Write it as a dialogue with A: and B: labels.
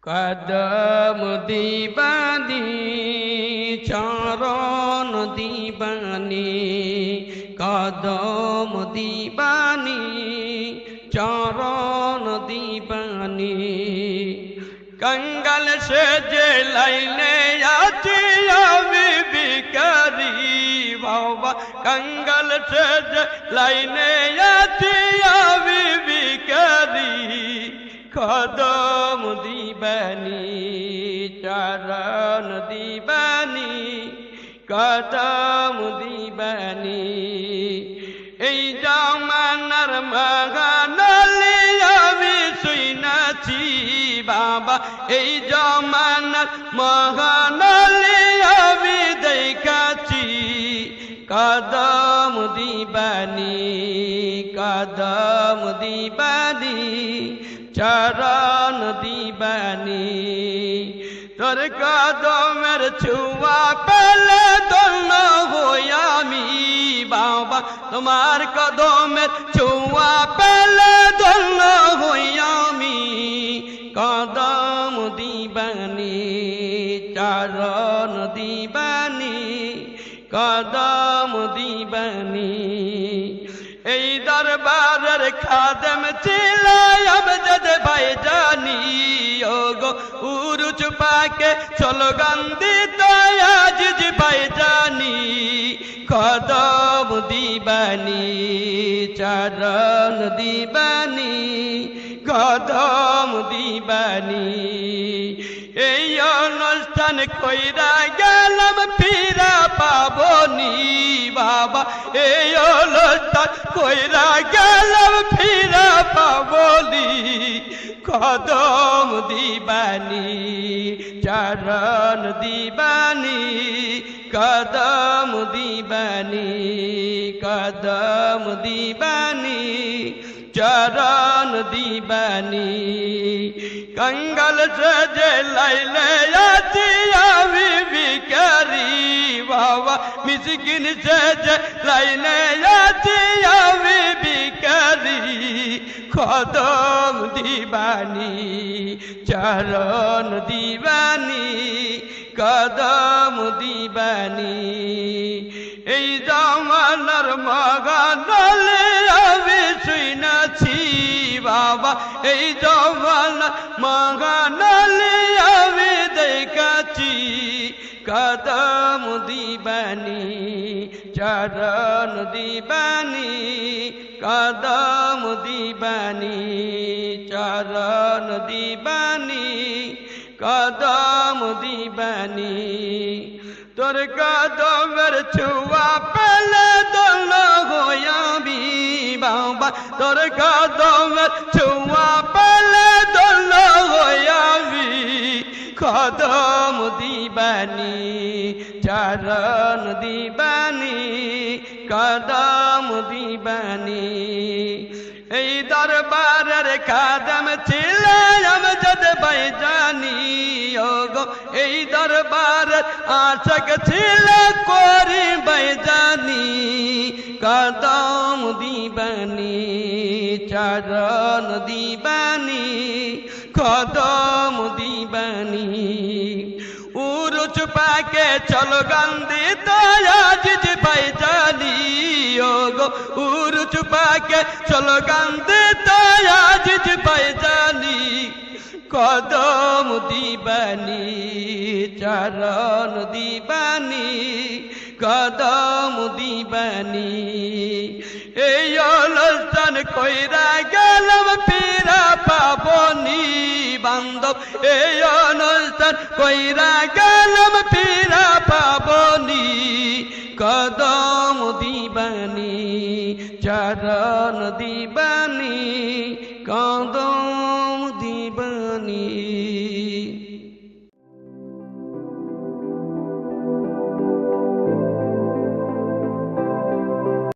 A: কদম দিবানি চরণ দিবানি কদম দিবানি চরণ দিবানি कंगल से जे लाइने आती अभी बिकारी बाबा कंगल से जे लाइने आती अभी बिकारी कदम दीवानी चरण दीवानी कदम दीवानी এই জামানার মহানলি আমি শুনাছি বাবা এই জামানার মহানলি আমি দেখাছি কদম দিবানি চরণ দিবানি তোর কদমের ছুয়া পেলে দন্য হই আমি বাবা তোমার কদমের ছুয়া পেলে দন্য হই আমি কদম দিবানি চরণ দিবানি কদম দিবানি এই দরবারের খাদেম ছিল আমজদ ভাই জানি ওগো উরুচ পাকে স্লোগান দিত আজিজ ভাই জানি কদম দিবানি চরণ দিবানি কদম দিবানি এই অনুষ্ঠান কইরা গেলাম ফিরা পাবনি বাবা এই অনুষ্ঠান কইরা গেলাম ফিরা পাবনি কদম দিবানি চরণ দিবানি কদম দিবানি কদম দিবানি चरण दीवानी कंगल से जे लाइले आती अभी बिकारी बाबा मिस्किन से जे लाइले आती अभी बिकारी कदम दीवानी चरण दीवानी कदम दीवानी এই জামানার মগানলে আমি শুনাছি বাবা এই জামানার মগানলে আমি দেখাছি কদম দিবানি চরণ দিবানি কদম দিবানি চরণ দিবানি কদম দিবানি তোর কদমের ছুয়া পেলে দন্য হই আমি বাবা তোর কদমের ছুয়া পেলে দন্য হই আমি কদম দিবানি চরণ দিবানি কদম দিবানি এই দরবারের খাদেম ছিল আমজদ ভাই জানি ওগো এই দরবারের আশক ছিল করিম ভাই জানি কদম দিবানি চরণ দিবানি কদম দিবানি উরুচ পাকে স্লোগান দিত আজিজ ভাই জানি ওগো উরুচ পাকে স্লোগান দিত আজিজ ভাই জানি কদম দিবানি চরণ দিবানি কদম দিবানি এই অনুষ্ঠান কইরা গেলাম ফিরা পাবনি বান্ধব এই অনুষ্ঠান কইরা গেলাম ফিরা পাবনি কদম দিবানি চরণ দিবানি